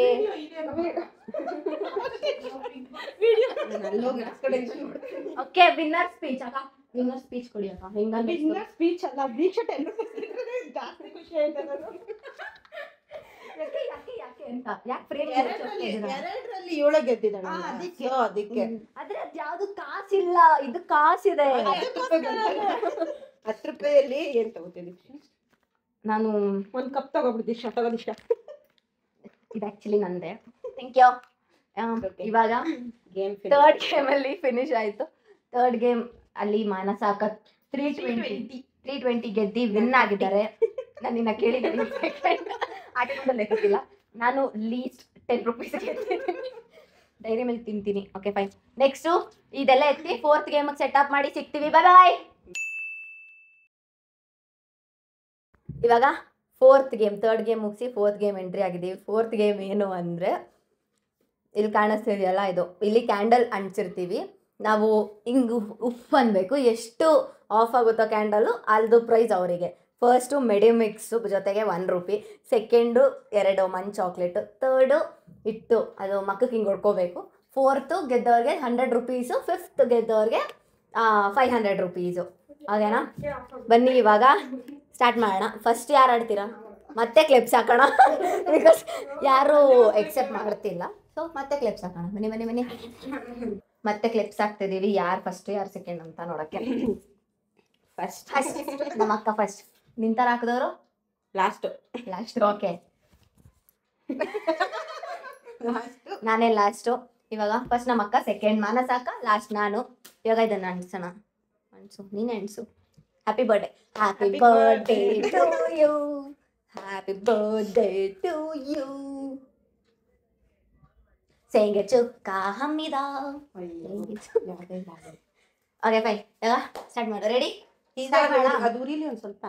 ಓಕೆ ವಿನ್ನರ್ ಸ್ಪೀಚ್ ಅಕ್ಕ, ವಿನ್ನರ್ ಸ್ಪೀಚ್ ಕೊಡಿ ಅಕ್ಕ. ಹೆಂಗ ಸ್ಪೀಚ್ ಅಲ್ಲ, ದೀಕ್ಷಾ ಜಾಸ್ತಿ ಖುಷಿ ಆಯ್ತು ನಾನು. ಯಾಕೆ ಅಂತ ಯಾಕೆ ಫ್ರೇಮ್ ಎರಡರಲ್ಲಿ ಇವಳು ಗೆದ್ದಿದ್ದಾಳೆ, ಅದಕ್ಕೆ. ಆದ್ರೆ ಅದ್ ಯಾವ್ದು ಕಾಸಿಲ್ಲ, ಇದು ಕಾಸಿದೆ. ₹10 ಏನ್ ತಗೋತೀನಿ? ನಾನು ಒಂದ್ ಕಪ್ ತಗೋಬಿಡ್ದಿ, ಇಷ್ಟ ತಗೋದಿಷ್ಟ. ಇದು ಆಕ್ಚುಲಿ ನಂದೆ. Thank you. ಇವಾಗ ಗೇಮ್ ಥರ್ಡ್ ಗೇಮ್ ಅಲ್ಲಿ ಫಿನಿಶ್ ಆಯ್ತು. ಥರ್ಡ್ ಗೇಮ್ ಅಲ್ಲಿ ಮಾನಸ ಅಕ್ಕ 320 ಗೆದ್ದಿ ವಿನ್ ಆಗಿದ್ದಾರೆ. ನಾನು ನಿನ್ನ ಕೇಳಿದ್ದೀನಿ, ಆಟದ ಲೆಕ್ಕಿಲ್ಲ. ನಾನು ಲೀಸ್ಟ್ ₹10 ಗೆದ್ದಿದ್ದೀನಿ. ಡೈರಿ ಮಿಲ್ಕ್ ತಿಂತೀನಿ. Okay fine. ನೆಕ್ಸ್ಟು ಇದೆಲ್ಲ ಎತ್ತಿ ಫೋರ್ತ್ ಗೇಮಿಗೆ ಸೆಟಪ್ ಮಾಡಿ ಸಿಗ್ತೀವಿ. ಬಾಯ್ ಬಾಯ್. ಇವಾಗ ಫೋರ್ತ್ ಗೇಮ್, ಥರ್ಡ್ ಗೇಮ್ ಮುಗಿಸಿ ಫೋರ್ತ್ ಗೇಮ್ ಎಂಟ್ರಿ ಆಗಿದ್ದೀವಿ. ಫೋರ್ತ್ ಗೇಮ್ ಏನು ಅಂದರೆ, ಇಲ್ಲಿ ಕಾಣಿಸ್ತಿದೆಯಲ್ಲ ಇದು, ಇಲ್ಲಿ ಕ್ಯಾಂಡಲ್ ಅಂಟಿಸಿರ್ತೀವಿ ನಾವು. ಹಿಂಗೆ ಉಫ್ ಅನ್ಬೇಕು, ಎಷ್ಟು ಆಫ್ ಆಗುತ್ತೋ ಕ್ಯಾಂಡಲು ಅಲ್ದು ಪ್ರೈಸ್ ಅವರಿಗೆ. ಫಸ್ಟು ಮೆಡಿಮಿಕ್ಸು ಜೊತೆಗೆ ₹1, ಸೆಕೆಂಡು 2 ಮಂಚ್ ಚಾಕ್ಲೇಟು, ಥರ್ಡು ಇಟ್ಟು ಅದು ಮಕ್ಕಕ್ಕೆ ಹಿಂಗೆ ಹೊಡ್ಕೋಬೇಕು, ಫೋರ್ತು ಗೆದ್ದವ್ರಿಗೆ ₹100, ಫಿಫ್ತ್ ಗೆದ್ದವ್ರಿಗೆ ₹500. ಓಕೆನಾ? ಬನ್ನಿ ಇವಾಗ ಸ್ಟಾರ್ಟ್ ಮಾಡೋಣ. ಫಸ್ಟ್ ಯಾರು ಆಡ್ತೀರಾ? ಮತ್ತೆ ಕ್ಲಿಪ್ಸ್ ಹಾಕೋಣ ಬಿಕಾಸ್ ಯಾರು ಎಕ್ಸೆಪ್ಟ್ ಮಾಡ್ತಿಲ್ಲ. ಸೊ ಮತ್ತೆ ಕ್ಲಿಪ್ಸ್ ಹಾಕೋಣ. ಬನ್ನಿ ಬನ್ನಿ ಬನ್ನಿ, ಮತ್ತೆ ಕ್ಲಿಪ್ಸ್ ಹಾಕ್ತಿದೀವಿ. ಯಾರು ಫಸ್ಟ್ ಯಾರು ಸೆಕೆಂಡ್ ಅಂತ ನೋಡಕ್ಕೆ. ಫಸ್ಟ್ ನಮ್ಮ ಅಕ್ಕ ಫಸ್ಟ್. ನಿಂತರ ಹಾಕಿದವರು ಲಾಸ್ಟ್. ಓಕೆ, ನಾನೇ ಲಾಸ್ಟು. ಇವಾಗ ಫಸ್ಟ್ ನಮ್ಮ ಅಕ್ಕ, ಸೆಕೆಂಡ್ ಮಾನಸ ಅಕ್ಕ, ಲಾಸ್ಟ್ ನಾನು. ಇವಾಗ ಇದನ್ನ ಅನ್ಸೋಣ. ನೀನೇ ಅನ್ಸು. Happy birthday. Happy birthday to you, happy birthday to you, ಸೇಂಗೆ ಚುಕ್ಕ ಹಮ್ಮಿದ. ಓಕೆ ಫೈನ್, ಇವಾಗ ಸ್ಟಾರ್ಟ್ ಮಾಡು. ರೆಡಿ? ಅದು ಉರಿಲಿ ಒಂದ್ ಸ್ವಲ್ಪ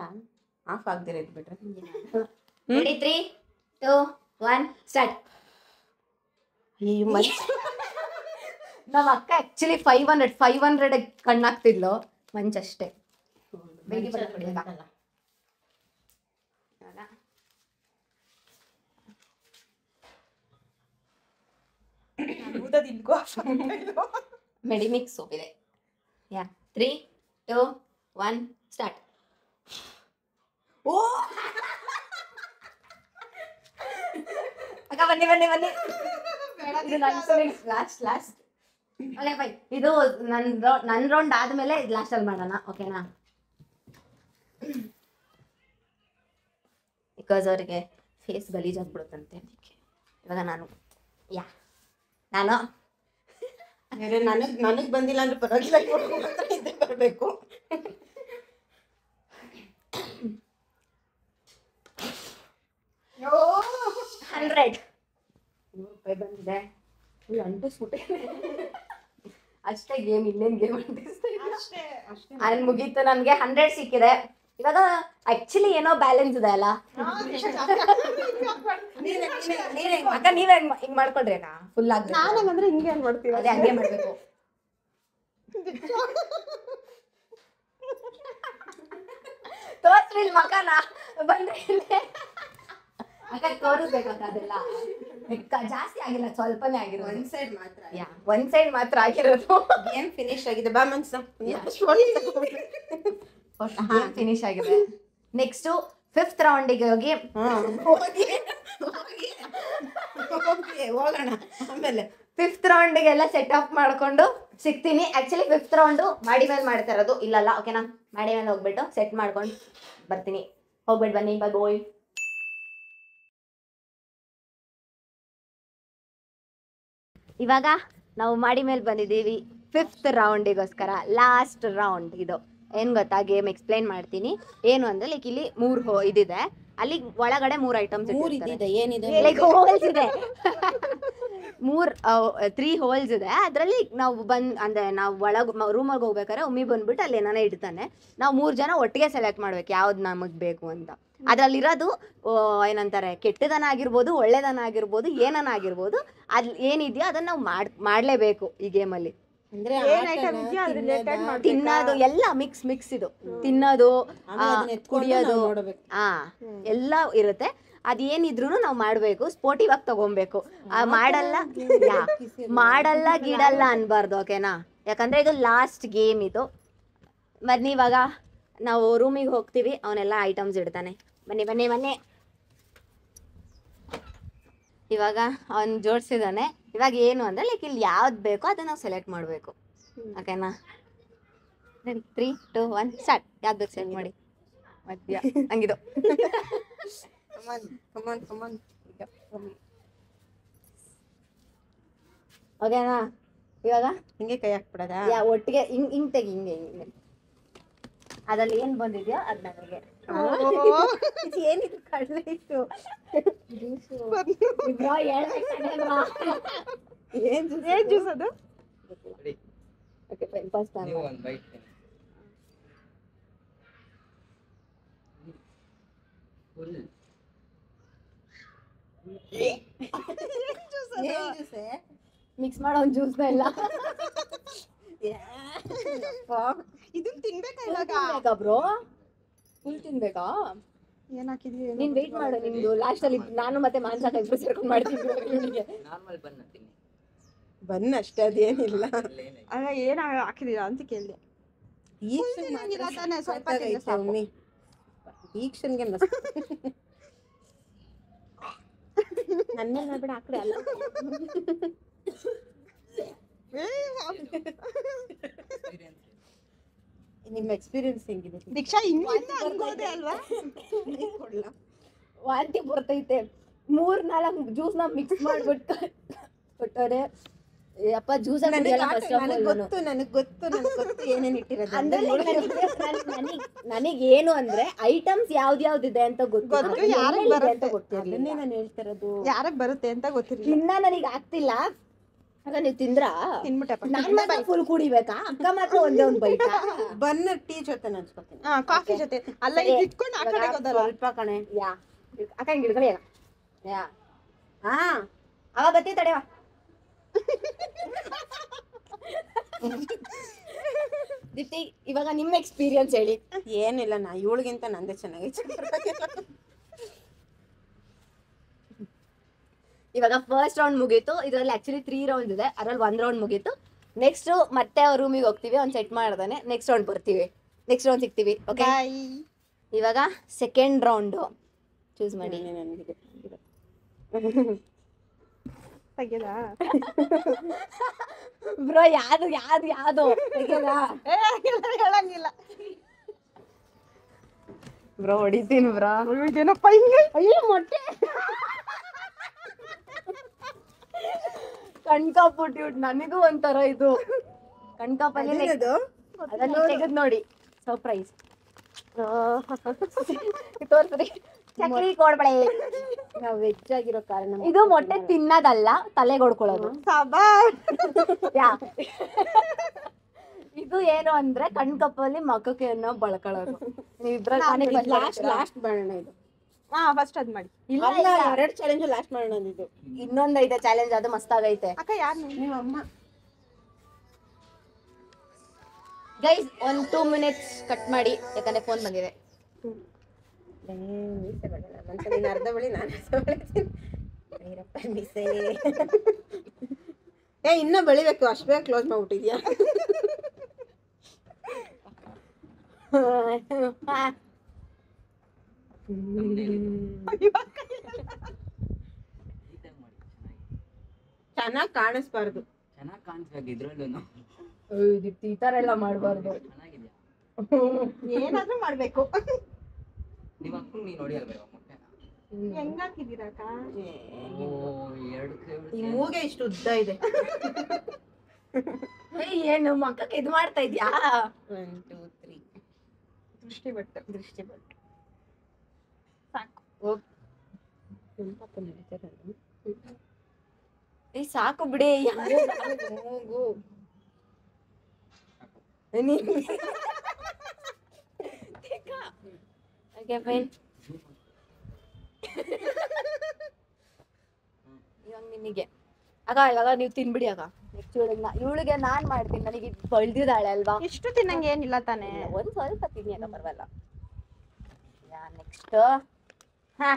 ಆಫ್ ಆಗ್ದಿರ ಇದ್ಬಿಟ್ರೆ. ರೆಡಿ? 3, 2, 1 ಸ್ಟಾರ್ಟ್. ನಮ್ಮ ಅಕ್ಕ ಆಕ್ಚುಲಿ 500 ಕಣ್ಣಾಗ್ತಿದ್ಲು. ಮಂಚಷ್ಟೇ. ಮೆಡಿಮಿಕ್ಸ್ ಸೋಪ್ ಇದೆ. Yeah 3, 2, 1 start. ಓ ಅಕ್ಕ ಬನ್ನಿ ಬನ್ನಿ ಬನ್ನಿ. ಲಾಸ್ಟ್. Okay fine. ಇದು ನನ್ನ ರೌಂಡ್ ಆದ್ಮೇಲೆ ಇದು ಲಾಸ್ಟ್ ಅಲ್ಲಿ ಮಾಡೋಣ. ಓಕೆನಾ? ಬಿಕಾಸ್ ಅವರಿಗೆ ಫೇಸ್ ಗಲೀಜಾಗ್ಬಿಡುತ್ತಂತೆ, ಅದಕ್ಕೆ ಇವಾಗ ನಾನು ನನಗ್ ಬಂದಿಲ್ಲ ಅಂದ್ರೆ ಪರವಾಗಿಲ್ಲ, ಇದ್ದೇ ಬರಬೇಕು. 100 ರೂಪಾಯಿ ಬಂದಿದೆ. ಅಂಟಿಸ್ಬಿಟ್ಟೆ ಅಷ್ಟೇ. ಗೇಮ್ ಇನ್ನೇನು ಗೇಮ್ ಅಂಟಿಸ್ತಾ ಅಲ್ಲಿ ಮುಗೀತು. ನನಗೆ 100 ಸಿಕ್ಕಿದೆ. ಇವಾಗ ಆಕ್ಚುಲಿ ಏನೋ ಬ್ಯಾಲೆನ್ಸ್ ಇದೆ ಅಲ್ಲ. ಅಕ್ಕ ನೀವೇ ಹಿಂಗ್ ಮಾಡ್ಕೊಳ್ರಿ ಅಕ್ಕ. ಫುಲ್ ಆಗಿ ನಾನಂದ್ರೆ ಹಿಂಗೆ ಮಾಡ್ತೀವಿ. ಅದೇ ಹಂಗೆ ಮಾಡ್ಬೇಕು. ತೋರ್ಸ್ರಿ ಮಕನ ಬಂದ್ರೆ ಅಕ್ಕ ತೋರಿಸ್ಬೇಕಕ್ಕ. ಅದೆಲ್ಲ ಜಾಸ್ತಿ ಆಗಿಲ್ಲ, ಸ್ವಲ್ಪನೇ ಆಗಿರೋದು. ಒಂದ್ ಸೈಡ್ ಮಾತ್ರ ಆಗಿರೋದು. ಗೇಮ್ ಫಿನಿಶ್ ಆಗಿದೆ. ಬಾ ಮನ್ಸ ಫಿನಿಶ್ ಆಗಿದೆ. ನೆಕ್ಸ್ಟ್ 5th ರೌಂಡಿಗೆ ಹೋಗಿ ಹೋಗೋಣ. ಆಮೇಲೆ 5th ರೌಂಡಿಗೆಲ್ಲ ಸೆಟ್ ಅಪ್ ಮಾಡ್ಕೊಂಡು ಸಿಗ್ತೀನಿ. ಆಕ್ಚುಲಿ 5th ರೌಂಡು ಮಾಡಿ ಮೇಲೆ ಮಾಡ್ತಾ ಇರೋದು. ಇಲ್ಲಲ್ಲ, ಓಕೆನಾ? ಮಾಡಿ ಮೇಲೆ ಹೋಗ್ಬಿಟ್ಟು ಸೆಟ್ ಮಾಡ್ಕೊಂಡು ಬರ್ತೀನಿ. ಹೋಗ್ಬಿಟ್ಟು ಬನ್ನಿ. Bye bye. ಇವಾಗ ನಾವು ಮಾಡಿ ಮೇಲೆ ಬಂದಿದ್ದೀವಿ 5th ರೌಂಡಿಗೋಸ್ಕರ. ಲಾಸ್ಟ್ ರೌಂಡ್ ಇದು. ಏನು ಗೊತ್ತಾ, ಗೇಮ್ ಎಕ್ಸ್ಪ್ಲೈನ್ ಮಾಡ್ತೀನಿ. ಏನು ಅಂದ್ರೆ ಲೈಕ್ ಇಲ್ಲಿ 3 ಇದಿದೆ. ಅಲ್ಲಿ ಒಳಗಡೆ 3 ಐಟಮ್ಸ್ ಏನಿದೆ ಲೈಕ್ ಹೋಲ್ಸ್ ಇದೆ. 3 ಹೋಲ್ಸ್ ಇದೆ. ಅದರಲ್ಲಿ ನಾವು ಅಂದ್ರೆ ನಾವು ರೂಮಿಗೆ ಹೋಗ್ಬೇಕಾದ್ರೆ ಒಮ್ಮೆ ಬಂದ್ಬಿಟ್ಟು ಅಲ್ಲಿ ಏನಾನ ಇಡ್ತಾನೆ. ನಾವು 3 ಜನ ಒಟ್ಟಿಗೆ ಸೆಲೆಕ್ಟ್ ಮಾಡ್ಬೇಕು ಯಾವ್ದು ನಮಗೆ ಬೇಕು ಅಂತ. ಅದರಲ್ಲಿರೋದು ಏನಂತಾರೆ, ಕೆಟ್ಟದನ ಆಗಿರ್ಬೋದು, ಒಳ್ಳೆದನ ಆಗಿರ್ಬೋದು, ಏನನ ಆಗಿರ್ಬೋದು. ಅದು ಏನಿದೆಯೋ ಅದನ್ನ ನಾವು ಮಾಡಲೇಬೇಕು ಈ ಗೇಮಲ್ಲಿ. ಅಂದ್ರೆ ತಿನ್ನೋದು ಎಲ್ಲ ಮಿಕ್ಸ್ ಇದು. ತಿನ್ನೋದು, ಕುಡಿಯೋದು, ಎಲ್ಲ ಇರುತ್ತೆ. ಅದೇನಿದ್ರು ನಾವು ಮಾಡಬೇಕು. ಸ್ಪೋರ್ಟಿವ್ ಆಗಿ ತಗೊಬೇಕು. ಮಾಡಲ್ಲ ಗಿಡಲ್ಲ ಅನ್ಬಾರ್ದು, ಓಕೆನಾ? ಯಾಕಂದ್ರೆ ಇದು ಲಾಸ್ಟ್ ಗೇಮ್ ಇದು. ಬನ್ನಿ ಇವಾಗ ನಾವು ರೂಮಿಗೆ ಹೋಗ್ತೀವಿ. ಅವನೆಲ್ಲ ಐಟಮ್ಸ್ ಇಡ್ತಾನೆ. ಬನ್ನಿ ಬನ್ನಿ ಬನ್ನಿ. ಇವಾಗ ಅವನು ಜೋಡಿಸಿದಾನೆ. ಇವಾಗ ಏನು ಅಂದ್ರೆ ಲೈಕ್ ಇಲ್ಲಿ ಯಾವ್ದು ಬೇಕೋ ಅದನ್ನ ನಾವು ಸೆಲೆಕ್ಟ್ ಮಾಡಬೇಕು, ಓಕೆನಾ? 3, 2, 1 ಸ್ಟಾರ್ಟ್. ಯಾವ್ದು ಬೇಕು ಸೆಲೆಕ್ಟ್ ಮಾಡಿ. ಮಧ್ಯ ಹಂಗಿದು. ಓಕೆನಾ? ಇವಾಗ ಹಿಂಗೆ ಕೈ ಹಾಕ್ಬಿಡದ ಒಟ್ಟಿಗೆ ಹಿಂಗ್ ತೆಗಿ. ಹಿಂಗೆ ಅದ್ರಲ್ಲಿ ಏನ್ ಬಂದಿದ್ಯೋ ಅದ್ ನನಗೆ. ಏನಿದು ಕಡಲೆ ಇತ್ತು. ಏನ್ ಜ್ಯೂಸ್ ಅದು? ಫಸ್ಟ್ ಮಿಕ್ಸ್ ಮಾಡೋ ಒಂದು ಜ್ಯೂಸ್ನ ಎಲ್ಲ ಇದನ್ನ ತಿನ್ಬೇಕಾ ಇವಾಗ? ಬ್ರೋ ಫುಲ್ ತಿನ್ಬೇಕಾ? ಏನ್ ಹಾಕಿದ್ವಿ? ನೀನ್ ವೇಟ್ ಮಾಡು. ನಿಮ್ದು ಲಾಸ್ಟ್ ಅಲ್ಲಿ ನಾನು ಮತ್ತೆ ಮಾನ್ಸಾಕ ಇಬ್ರು ಸೇರ್ಕೊಂಡು ಮಾಡ್ತೀನಿ. ನಾರ್ಮಲ್ ಬನ್ ಅಂತೀನಿ. ಬನ್ ಅಷ್ಟೇ, ಅದೇನಿಲ್ಲ. ಇಲ್ಲ, ಏನಿಲ್ಲ. ಅಲ್ಲ ಏನ್ ಹಾಕಿದೀರಾ ಅಂತ ಕೇಳಿದೆ. ಈಕ್ಷನ್ಗೆ ತಾನೆ, ಸ್ವಲ್ಪ ತಿಂದ್ರೆ ಸಾಕು. ಒಮ್ಮೆ ಈಕ್ಷನ್ಗೆ ಮಸ್ತ್ ನನ್ನೇ ಮಾಡ್ಬೇಡ ಆ ಕಡೆ ಅಲ್ಲ ನಿಮ್ಮ ಎಕ್ಸ್ಪೀರಿಯನ್ಸ್ ಹೆಂಗಿದೆ ದೀಕ್ಷಾ ಹಿಂಗಿಂದ ಅನ್ಕೋದೆ ಅಲ್ವಾ? ವಾಂತಿ ಬರ್ತೈತೆ 3-4 ಜ್ಯೂಸ್ನ ಮಿಕ್ಸ್ ಮಾಡ್ಬಿಟ್ಟು ಕೊಟ್ಟವ್ರೆ. ಅಪ್ಪ ಜ್ಯೂಸ್ ನನಗೆ ಗೊತ್ತು ಏನೇನು ಇಟ್ಟಿರೋದು ಅಂದ್ರೆ ನನಗೇನು ಅಂದ್ರೆ ಐಟಮ್ಸ್ ಯಾವ್ದಿದೆ ಅಂತ ಗೊತ್ತು, ಯಾರಿಗೆ ಬರುತ್ತೆ ಅಂತ ಗೊತ್ತಿರಲಿಲ್ಲ. ಅದನ್ನೇ ನಾನು ಹೇಳ್ತಿರೋದು. ಯಾರಿಗೆ ಬರುತ್ತೆ ಅಂತ ಗೊತ್ತಿರಲಿಲ್ಲ. ಇನ್ನ ನನಗೆ ಆಗ್ತಿಲ್ಲ. ಆಗ ನೀವು ತಿಂದ್ರಾ? ತಿನ್ಬಿಟ್ಟಪ್ಪ. ನಾನ್ ಮಾತ್ರ ಫುಲ್ ಕುಡಿಬೇಕಾ? ಅಕ್ಕ ಮಾತ್ರ ಒಂದೇ ಒಂದು ಬೈಟ. ಬನ್ ಟೀ ಜೊತೆ ನನ್ಸ್ಕೊತೀನಿ. ಕಾಫಿ ಜೊತೆ ಅಲ್ಲ, ಇದು ಇಟ್ಕೊಂಡು ಆ ಕಡೆ ಹೋದಲ್ಲ. ಸ್ವಲ್ಪ ಕಣೆ. ಯಾ ಅಕ್ಕ ಹಿಂಗ್ ಹಿಡ್ಕೊಳ್ಳಿ. ಯಾ ಹಾ ಅವ ಬತ್ತಿ ತಡೆವಾ. ದೀಪ್ತಿ, ಇವಾಗ ನಿಮ್ಮ ಎಕ್ಸ್ಪೀರಿಯನ್ಸ್ ಹೇಳಿ. ಏನಿಲ್ಲ, ನಾ ಇವಳಿಗಿಂತ ನಂದೇ ಚೆನ್ನಾಗೈತೆ. ಇವಾಗ ಫಸ್ಟ್ ರೌಂಡ್ ಮುಗೀತು. ಇದರಲ್ಲಿ ಆಕ್ಚುಲಿ 3 ರೌಂಡ್ ಇದೆ, ಅದ್ರಲ್ಲಿ 1 ರೌಂಡ್ ಮುಗೀತು. ನೆಕ್ಸ್ಟ್ ಮತ್ತೆ ಅವ್ರ ರೂಮಿಗೆ ಹೋಗ್ತೀವಿ, ಅವ್ನು ಸೆಟ್ ಮಾಡ್ದಾನೆ. ನೆಕ್ಸ್ಟ್ ರೌಂಡ್ ಬರ್ತೀವಿ, ನೆಕ್ಸ್ಟ್ ರೌಂಡ್ ಸಿಗ್ತೀವಿ. ಓಕೆ, ಇವಾಗ ಸೆಕೆಂಡ್ ರೌಂಡ್ ಚೂಸ್ ಮಾಡಿ. ನನಗೆ ತೆಗೆದಾ ಬ್ರೋ, ಯಾವ್ದು ತೆಗೆದಾ? ಹೇಳಂಗಿಲ್ಲ ಬ್ರೋ, ಹೊಡಿತೀನಿ ಬ್ರೋ. ಇದೇನಪ್ಪ ಹಿಂಗೆ? ಅಯ್ಯೋ ಮೊಟ್ಟೆ ಕಣ್ಕಾಪುಟ್ಟಿ ನನಗೂ ಒಂಥರ ಇದು ಕಣ್ಕಾಪಲ್ಲಿ ಅದನ್ನ ತೆಗೆದ್ ನೋಡಿ. ಸರ್ಪ್ರೈಸ್ ತೋರ್ಸ್ರಿ. ಚಕ್ರಿ ಕೊಡ್ಬಳೆ. ನಾವು ವೆಜ್ ಆಗಿರೋ ಕಾರಣ ಇದು ಮೊಟ್ಟೆ ತಿನ್ನೋದಲ್ಲ, ತಲೆಗೆ ಹೊಡ್ಕೊಳ್ಳೋದು. ಯಾ ಇದು ಏನು ಅಂದ್ರೆ ಕಣ್ಕಪ್ಪಲ್ಲಿ ಮಕ್ಕಕ್ಕೆ ಅನ್ನೋ ಬಳಕೊಳ್ಳೋದು. ನೀವಿಬ್ರಲ್ಲಿ ಲಾಸ್ಟ್ ಮಾಡೋಣ ಇದು. ಫಸ್ಟ್ ಅದ್ ಮಾಡಿ. ಇಲ್ಲ, 2 ಚಾಲೆಂಜ್ ಲಾಸ್ಟ್ ಮಾಡೋಣ ಇದು. ಇನ್ನೊಂದೈತೆ ಚಾಲೆಂಜ್, ಅದು ಮಸ್ತಾಗೈತೆ. ಅಕ್ಕ ಯಾರು ನಿಮ್ಮ ಅಮ್ಮ ಗೈಸ್, 1-2 ಮಿನಿಟ್ಸ್ ಕಟ್ ಮಾಡಿ, ಯಾಕಂದ್ರೆ ಫೋನ್ ಬಂದಿದೆ. ನೀನು ಅರ್ಧ ಬಳಿ ನಾನು ಇನ್ನ ಬೆಳಿಬೇಕು, ಅಷ್ಟು ಬೇಗ ಕ್ಲೋಸ್ ಮಾಡ್ಬಿಟ್ಟಿದ್ಯಾ? ಚೆನ್ನಾಗಿ ಕಾಣಿಸ್ಬಾರ್ದು. ಚೆನ್ನಾಗಿ ಕಾಣಿಸ್ಬೇಕು ಇದ್ರಲ್ಲೂ. ಈ ತರ ಎಲ್ಲ ಮಾಡಬಾರ್ದು. ಚೆನ್ನಾಗಿದ್ಯಾ? ಏನಾದ್ರೂ ಮಾಡ್ಬೇಕು. ನಿಮ್ಮ ಅಪ್ಪಂಗೆ ನೀನು ನೋಡಿ ಅಲ್ವಾ ಮೊಟ್ಟೆನ? ಹೆಂಗ್ ಹಾಕಿದೀರಾ ಅಕ್ಕ? ಓ, 2 ಈ ಮೂಗೆ ಇಷ್ಟು ಉದ್ದ ಇದೆ. ಏನು ಮಕ್ಕಕ್ಕೆ ಇದು ಮಾಡ್ತಾ ಇದ್ಯಾ? 1 2 3 ದೃಷ್ಟಿ ಬಟ್ಟು ಸಾಕು. ಸಾಕು ಬಿಡಿ. ಮೂಗು ಫೈನ್. ಇವಾಗ ನಿನಗೆ ಅಕ್ಕ, ಇವಾಗ ನೀವು ತಿನ್ಬಿಡಿ ಅಕ್ಕ. ನೆಕ್ಸ್ಟ್ ಇವಳಿಗೆ ನಾನ್ ಮಾಡ್ತೀನಿ. ನನಗೆ ಬಳ್ದಿದ್ದಾಳೆ ಅಲ್ವಾ, ಇಷ್ಟು ತಿನ್ನಂಗೆ ಏನಿಲ್ಲ ತಾನೆ. ಒಂದ್ ಸ್ವಲ್ಪ ತಿನ್ನಿ ಅಕ್ಕ, ಪರವಾಗಿಲ್ಲ. ನೆಕ್ಸ್ಟ್ ಹಾ,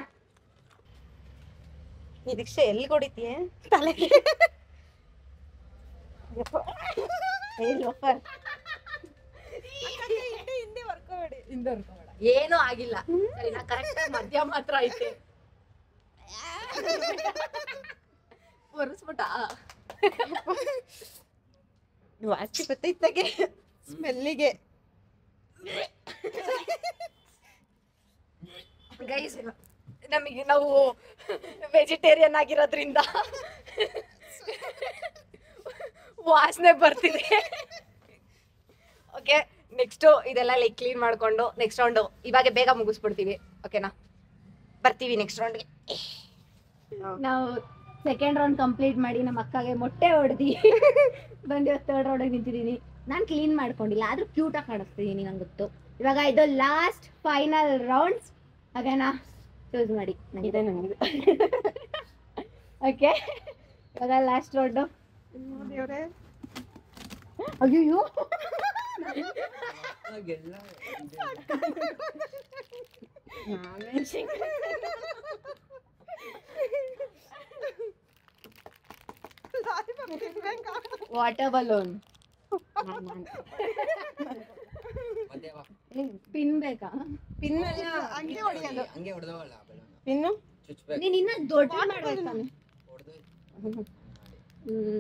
ಈ ದೀಕ್ಷೆ ಎಲ್ಲಿ ಕೊಡಿತೀಯ? ತಲೆಗೆ ಏನೂ ಆಗಿಲ್ಲ. ಸರಿನಾ? ಕರೆಕ್ಟ್ ಮಧ್ಯ ಮಾತ್ರ ಐತೆ. ಒರೆಸ್ಬಿಟ್ಟ. ವಾಸಿ ಗೊತ್ತೈತಾಗೆ ಸ್ಮೆಲ್ಲಿಗೆ. ಗೈಸ್, ನಾವು ವೆಜಿಟೇರಿಯನ್ ಆಗಿರೋದ್ರಿಂದ ವಾಸನೆ ಬರ್ತಿದೆ. ಓಕೆ, ನೆಕ್ಸ್ಟ್ ಇದೆಲ್ಲ ಲೈಕ್ ಕ್ಲೀನ್ ಮಾಡ್ಕೊಂಡು ನೆಕ್ಸ್ಟ್ ರೌಂಡ್ ಇವಾಗ ಬೇಗ ಮುಗಿಸ್ಬಿಡ್ತೀವಿ. ಓಕೆನಾ? ಬರ್ತೀವಿ ನೆಕ್ಸ್ಟ್ ರೌಂಡ್ಗೆ. ನಾವು ಸೆಕೆಂಡ್ ರೌಂಡ್ ಕಂಪ್ಲೀಟ್ ಮಾಡಿ ನಮ್ಮ ಅಕ್ಕಗೆ ಮೊಟ್ಟೆ ಹೊಡೆದಿ ಬಂದು 3rd ರೌಂಡಿಗೆ ನಿಂತಿದ್ದೀನಿ. ನಾನು ಕ್ಲೀನ್ ಮಾಡ್ಕೊಂಡಿಲ್ಲ, ಆದ್ರೂ ಕ್ಯೂಟಾಗಿ ಕಾಣಿಸ್ತಿದ್ದೀನಿ, ನಂಗೆ ಗೊತ್ತು. ಇವಾಗ ಇದು ಲಾಸ್ಟ್ ಫೈನಲ್ ರೌಂಡ್ಸ್. ಓಕೆನಾ? ಚೂಸ್ ಮಾಡಿ. ಇದೆ ನನಗೆ. ಓಕೆ, ಇವಾಗ ಲಾಸ್ಟ್ ರೌಂಡ್. ದೇವ್ರೆ, ಅಯ್ಯೋ ವಾಟರ್ ಬಲೂನ್. ಪಿನ್ ಬೇಕಾ? ಪಿನ್ ಅಲ್ಲ ಹಂಗೆ ಹೊಡಿಯೋದು. ಹಂಗೆ ಹೊಡೆದವಲ್ಲ ಬಲೂನ್ ಪಿನ್ನು ಚುಚ್ಬೇಕು ನೀನ್ ಇನ್ನ ದೊಡ್ಡ ಮಾಡ್ಬೇಕು ತಾನೆ. ಹೊಡೆದು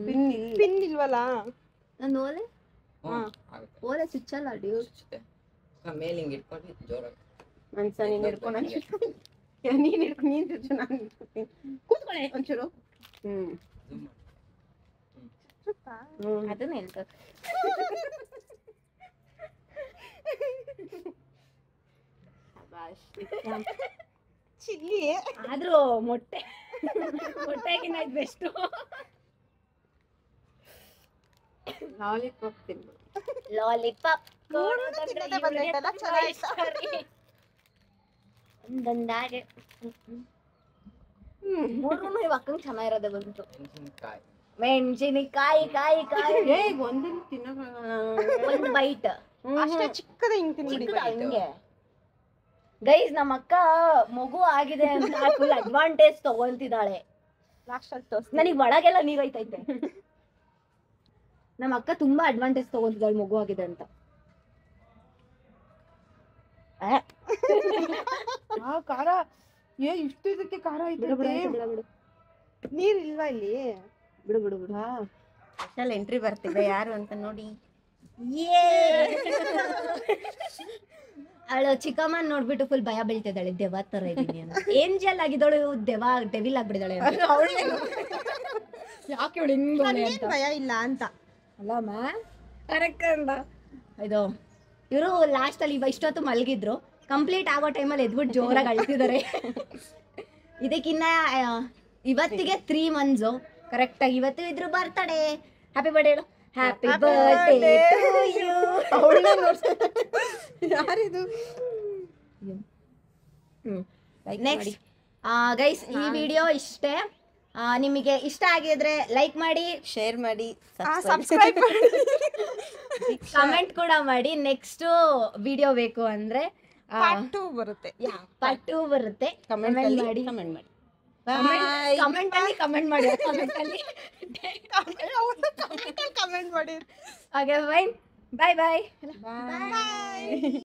ಪಿನ್ ಇಲ್ಲ. ಪಿನ್ ಇಲ್ವಲ್ಲ. ನಾನು ಓಲೆ ಆಗುತ್ತೆ ಓಲೆ ಚುಚ್ಚಲ್ಲ ಡ್ಯೂಡ್. ಚುಚ್ಚುತ್ತೆ ಮೇಲೆ ಹಿಂಗೆ ಇಟ್ಕೊಂಡು ಜೋರಾಗಿ ಮನ್ಸ ನೀನ್ ಹಿಡ್ಕೊಂಡು ನೀನ್ ಹಿಡ್ಕೊಂಡು ನೀನ್ ಚುಚ್ಚು ನಾನು ಹಿಡ್ಕೊತೀನಿ. ಕೂತ್ಕೊಳ್ಳೆ ಒಂಚೂರು. zoom ಮಾಡು. ಅದನ್ನ ಹೇಳ್ತಾರೆ. ಚಿಲ್ಲಿ. ಆದ್ರೂ ಮೊಟ್ಟೆಗಿನ್ನ ಇದು ಬೆಸ್ಟ್. ಲಾಲಿಪಾಪ್ ತಿನ್ನು. ಲಾಲಿಪಾಪ್ ತಿನ್ನೋದೇ ಬಂದೈತಲ್ಲ, ಚೆನ್ನಾಗಿತ್ತು. ಒಂದೊಂದಾಗೆ ಮೂರೂ ಇವ್ ಅಕ್ಕಂಗ್ ಚೆನ್ನಾಗಿರೋದೇ ಬಂತು. ಮೆಣಸಿನಕಾಯಿ ಮೆಣಸಿನಕಾಯಿ ಕಾಯಿ ಏ ಒಂದನ್ನು ತಿನ್ನಕ್ಕಾಗಲ್ಲ. ಒಂದು ಬೈಟ್ ಅಷ್ಟೇ ಚಿಕ್ಕದ ಹಿಂಗ್ ತಿನ್ಬಿಡಿ. ಹಂಗೆ ಗೈಸ್ ನಮ್ಮ ಅಕ್ಕ ಮಗು ಆಗಿದೆ ಅಂತ ಫುಲ್ ಅಡ್ವಾಂಟೇಜ್ ತಗೊಂತಿದ್ದಾಳೆ. ಲಾಸ್ಟ್ ಅಲ್ಲಿ ತೋರ್ಸ್. ನನಗ್ ಒಳಗೆಲ್ಲ ನೀರೈತೈತೆ. ನಮ್ಮ ಅಕ್ಕ ತುಂಬಾ ಅಡ್ವಾಂಟೇಜ್ ತಗೊಂತಿದ್ದಾಳೆ ಮಗು ಆಗಿದೆ ಅಂತ. ಖಾರ ಇಷ್ಟು ಇದಕ್ಕೆ ಖಾರ ಬಿಡು ಬಿಡು ಐತೆ. ಬಿಡು ಬಿಡು ನೀರ್ ಇಲ್ವಾ ಇಲ್ಲಿ? ಬಿಡು ಬಿಡು ಬಿಡು. ಸ್ಪೆಷಲ್ ಎಂಟ್ರಿ ಬರ್ತಿದೆ ಯಾರು ಅಂತ ನೋಡಿ. ಅವಳು ಚಿಕ್ಕಮ್ಮನ್ ನೋಡ್ಬಿಟ್ಟು ಫುಲ್ ಭಯ ಬೀಳ್ತಿದ್ದಾಳೆ. ದೆವ್ವ ತರ ಇದೀನಿ ಅಂತ. ಏಂಜಲ್ ಆಗಿದ್ದವಳು ಡೆವಿಲ್ ಆಗ್ಬಿಡಿದಾಳೆ. ಯಾಕೆ ಇವಳು ಹಿಂಗ್ ನನ್ಗೇನ್ ಭಯ ಇಲ್ಲ ಅಂತ. ಅಲ್ಲಮ್ಮ ಕರೆಕ್ಟ್ ಅಂತ. ಇದು ಇವರು ಲಾಸ್ಟ್ ಅಲ್ಲಿ ಇಷ್ಟೊತ್ತು ಮಲಗಿದ್ರು. ಕಂಪ್ಲೀಟ್ ಆಗೋ ಟೈಮಲ್ಲಿ ಎದ್ಬಿಟ್ಟು ಜೋರಾಗಿ ಅಳ್ತಿದ್ದಾರೆ. ಇದಕ್ಕಿನ್ನ ಇವತ್ತಿಗೆ 3 months ಕರೆಕ್ಟಾಗಿ. ಇವತ್ತು ಇದ್ರು ಬರ್ತಡೆ. ಹ್ಯಾಪಿ ಬರ್ಡೇ ಹೇಳು. Happy birthday to you. ಯಾರಿದು? ನೆಕ್ಸ್ಟ್ ಗೈಸ್ ಈ ವಿಡಿಯೋ ಇಷ್ಟೇ. ನಿಮಗೆ ಇಷ್ಟ ಆಗಿದ್ರೆ ಲೈಕ್ ಮಾಡಿ, ಶೇರ್ ಮಾಡಿ, ಸಬ್ಸ್ಕ್ರೈಬ್ ಮಾಡಿ. ಕಮೆಂಟ್ ಕೂಡ ಮಾಡಿ. ನೆಕ್ಸ್ಟ್ ವಿಡಿಯೋ ಬೇಕು ಅಂದ್ರೆ ಪಾರ್ಟ್ 2 ಬರುತ್ತೆ. ಪಾರ್ಟ್ 2 ಬರುತ್ತೆ. ಕಮೆಂಟ್ ಮಾಡಿ. ಕಮೆಂಟ್ ಮಾಡಿ. ಕಮೆಂಟ್ ಮಾಡಿ. ಕಮೆಂಟ್ ಮಾಡಿ. Okay fine. Bye bye. ಬಾಯ್.